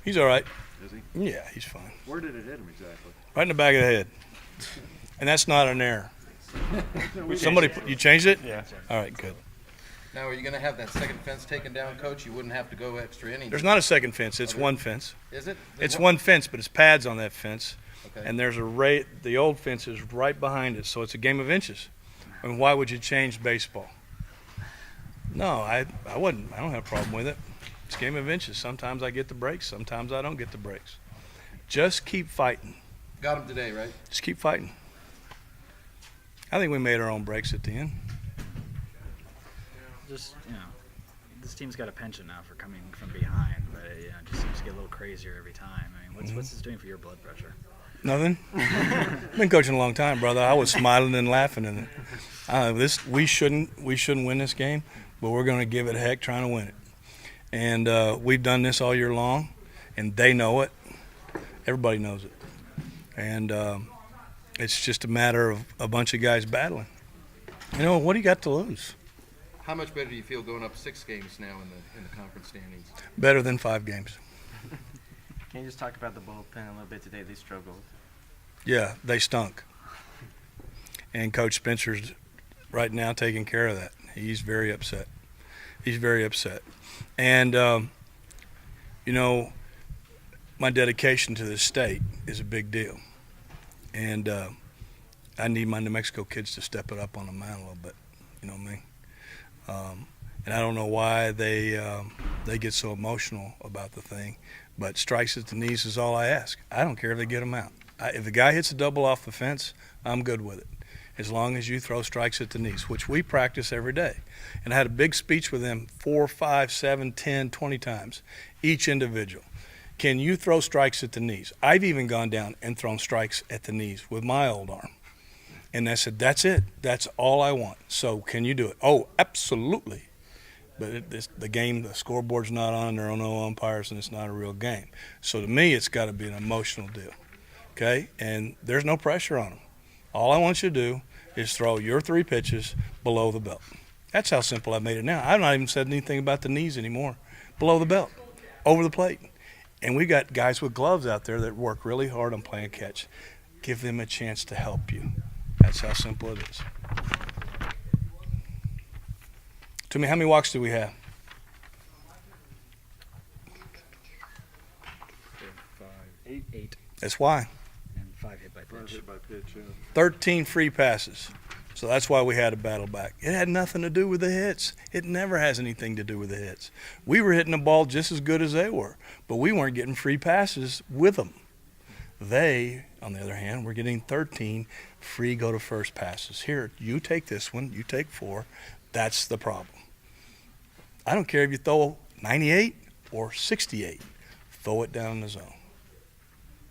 He's all right. Is he? Yeah, he's fine. Where did it hit him exactly? Right in the back of the head. And that's not an error. You changed it? Yeah. All right, good. Now, are you going to have that second fence taken down, Coach? You wouldn't have to go extra innings. There's not a second fence. It's one fence. Is it? It's one fence, but it's pads on that fence. Okay. And there's the old fence is right behind it, so it's a game of inches. I mean, why would you change baseball? No, I wouldn't. I don't have a problem with it. It's a game of inches. Sometimes I get the breaks. Sometimes I don't get the breaks. Just keep fighting. Got him today, right? Just keep fighting. I think we made our own breaks at the end. Just, this team's got a penchant now for coming from behind, but it just seems to get a little crazier every time. I mean, what's this doing for your blood pressure? Nothing. I've been coaching a long time, brother. I was smiling and laughing, and we shouldn't win this game, but we're going to give it a heck trying to win it. And we've done this all year long, and they know it. Everybody knows it, and it's just a matter of a bunch of guys battling. What do you got to lose? How much better do you feel going up 6 games now in the conference standings? Better than 5 games. Can you just talk about the bullpen a little bit today? They struggled. Yeah, they stunk. And Coach Spencer's right now taking care of that. He's very upset. And, my dedication to this state is a big deal. And I need my New Mexico kids to step it up on the mound a little bit. You know what I mean? And I don't know why they get so emotional about the thing, but strikes at the knees is all I ask. I don't care if they get them out. If the guy hits a double off the fence, I'm good with it, as long as you throw strikes at the knees, which we practice every day. And I had a big speech with them 4, 5, 7, 10, 20 times, each individual. Can you throw strikes at the knees? I've even gone down and thrown strikes at the knees with my old arm. And I said, that's it. That's all I want. So can you do it? Oh, absolutely. But the scoreboard's not on. There are no umpires, and it's not a real game. So to me, it's got to be an emotional deal, okay? And there's no pressure on them. All I want you to do is throw your 3 pitches below the belt. That's how simple I've made it now. I've not even said anything about the knees anymore. Below the belt, over the plate. And we got guys with gloves out there that work really hard on playing catch. Give them a chance to help you. That's how simple it is. To me, how many walks do we have? 8. That's why. And 5 hit by pitch. 5 hit by pitch, yeah. 13 free passes. So that's why we had a battle back. It had nothing to do with the hits. It never has anything to do with the hits. We were hitting the ball just as good as they were, but we weren't getting free passes with them. They, on the other hand, were getting 13 free go-to-first passes. Here, you take this one, you take 4. That's the problem. I don't care if you throw 98 or 68. Throw it down in the zone.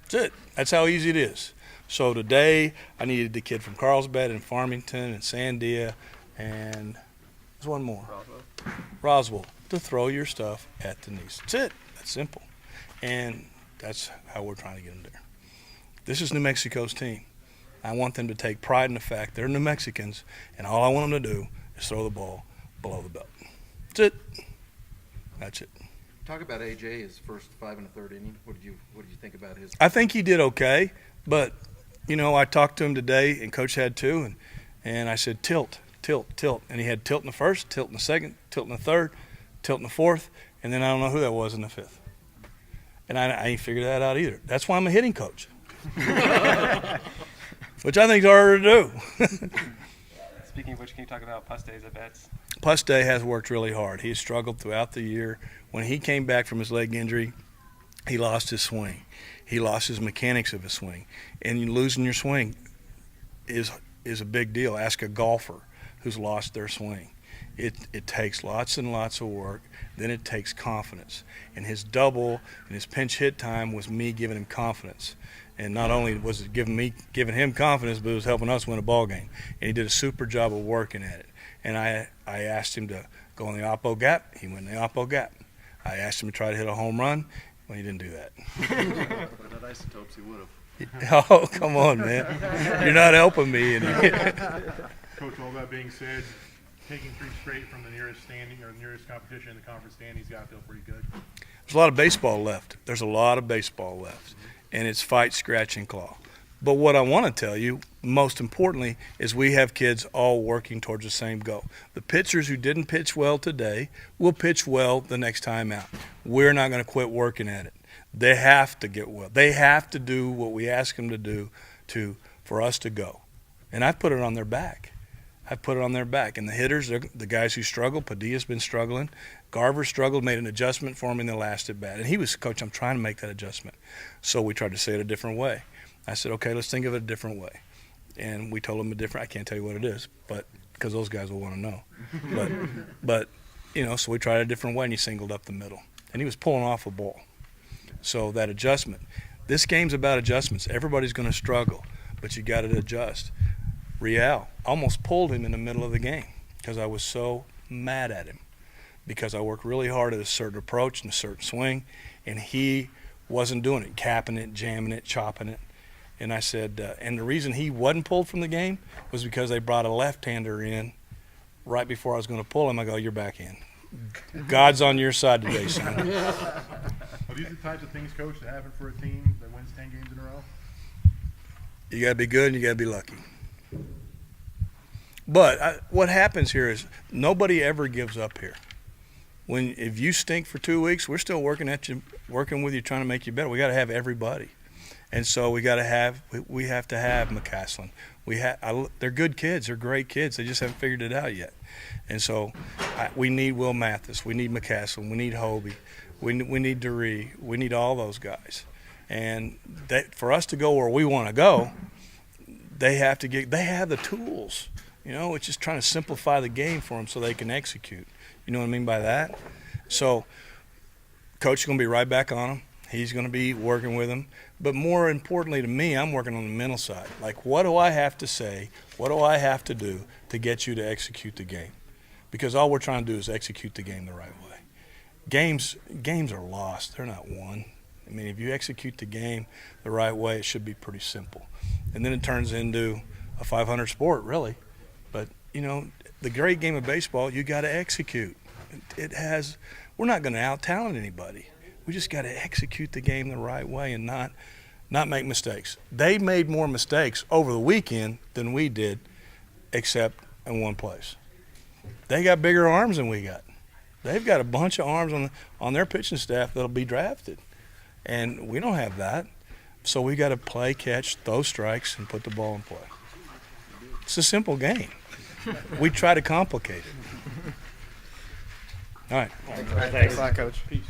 That's it. That's how easy it is. So today, I needed the kid from Carlsbad and Farmington and Sandia and there's one more. Roswell. To throw your stuff at the knees. That's it. That's simple. And that's how we're trying to get them there. This is New Mexico's team. I want them to take pride in the fact they're New Mexicans, and all I want them to do is throw the ball below the belt. That's it. That's it. Talk about AJ, his first 5 1/3 inning. What did you think about his? I think he did okay, but I talked to him today, and Coach had too, and I said tilt, and he had tilt in the first, tilt in the second, tilt in the third, tilt in the fourth, and then I don't know who that was in the 5th. And I ain't figured that out either. That's why I'm a hitting coach. Which I think is harder to do. Speaking of which, can you talk about Pustay's at-bats? Pustay has worked really hard. He has struggled throughout the year. When he came back from his leg injury, he lost his swing. He lost his mechanics of his swing. And losing your swing is a big deal. Ask a golfer who's lost their swing. It takes lots and lots of work. Then it takes confidence. And his double and his pinch hit time was me giving him confidence. And not only was it giving him confidence, but it was helping us win a ball game. And he did a super job of working at it. And I asked him to go in the oppo gap. He went in the oppo gap. I asked him to try to hit a home run. Well, he didn't do that. But at Isotopes, he would have. Oh, come on, man. You're not helping me. Coach, all that being said, taking 3 straight from the nearest standing or nearest competition in the conference standings got to feel pretty good. There's a lot of baseball left. There's a lot of baseball left. And it's fight, scratch, and claw. But what I want to tell you, most importantly, is we have kids all working towards the same goal. The pitchers who didn't pitch well today will pitch well the next time out. We're not going to quit working at it. They have to get well. They have to do what we ask them to do for us to go. And I put it on their back. I put it on their back. And the hitters, the guys who struggle, Padilla's been struggling. Garver struggled, made an adjustment for him in the last at bat. And he was, Coach, I'm trying to make that adjustment. So we tried to say it a different way. I said, okay, let's think of it a different way. And we told him I can't tell you what it is, but because those guys will want to know. But so we tried a different way, and he singled up the middle. And he was pulling off a ball. So that adjustment. This game's about adjustments. Everybody's going to struggle, but you got to adjust. Real almost pulled him in the middle of the game because I was so mad at him because I worked really hard at a certain approach and a certain swing, and he wasn't doing it, capping it, jamming it, chopping it. And I said, and the reason he wasn't pulled from the game was because they brought a left-hander in right before I was going to pull him. I go, you're back in. God's on your side today, son. Are these the types of things, Coach, that happen for a team that wins 10 games in a row? You got to be good and you got to be lucky. But what happens here is nobody ever gives up here. If you stink for 2 weeks, we're still working with you, trying to make you better. We got to have everybody. And so we have to have McCaslin. They're good kids. They're great kids. They just haven't figured it out yet. And so we need Will Mathis. We need McCaslin. We need Hobie. We need DeRee. We need all those guys. And for us to go where we want to go, they have the tools. It's just trying to simplify the game for them so they can execute. You know what I mean by that? So Coach is going to be right back on them. He's going to be working with them. But more importantly to me, I'm working on the mental side. Like, what do I have to say? What do I have to do to get you to execute the game? Because all we're trying to do is execute the game the right way. Games are lost. They're not won. I mean, if you execute the game the right way, it should be pretty simple. And then it turns into a 500 sport, really. But, the great game of baseball, you got to execute. We're not going to out-talent anybody. We just got to execute the game the right way and not make mistakes. They made more mistakes over the weekend than we did, except in one place. They got bigger arms than we got. They've got a bunch of arms on their pitching staff that'll be drafted, and we don't have that. So we got to play, catch, throw strikes, and put the ball in play. It's a simple game. We try to complicate it. All right. Thanks a lot, Coach. Peace.